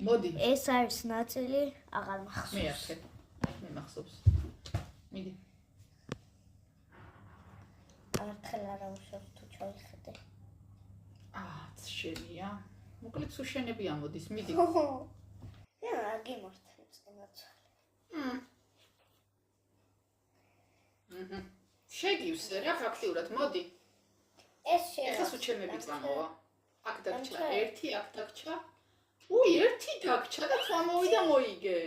მოდი. ეს არის ნაწილი აღარ მახსოვს. მე ახე. მე მახსოვს. მიდი. არხელ არა უშავს თუ ჩავიხედე. შენია. მოკლედ სუშენები ამოდის, მიდი. რა გიმართლებს ენაცვალე. შეგივსე რა ფაქტიურად, მოდი. ეს შეიძლება. ეხლა სუჩემები წამოვა. აქ დაგჭრა 1, აქ დაგჭრა. უი, 1 დაგჭრა და ხო მოვიდა მოიგე.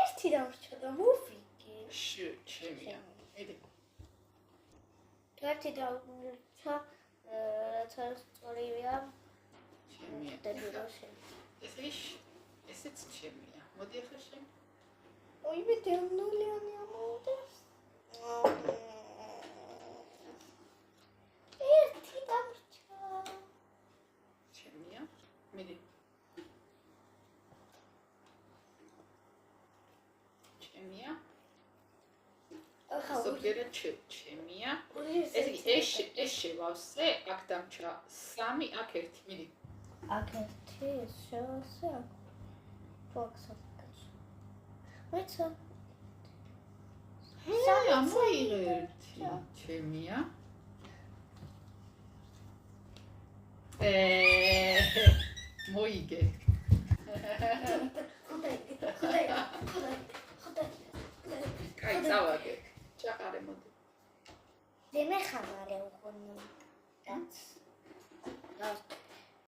ერთი დამრჩა და მოვიგე. ჩემია. ედი. ერთი დამრჩა, რაც არის სწორია. ჩემია. დებილოში. ესეც ჩემია. მოდი ახლა შენ. ოი მე დევნულიანი ამოვდეს. ერთი დამრჩა. ჩემია. მიდი. ჩემია. ახლა ზოგიერთ ჩემია. ეს შევავსე, აქ დამჭრა 3, აქ 1, მიდი. აქ 1, ეს შევავსე, აქ. ფოქსაკაც. მეცა. მოიღე 1, ჩემია. მოიგე. კაი, წავაგე. ჩაყარე მოდი. დემე ხარ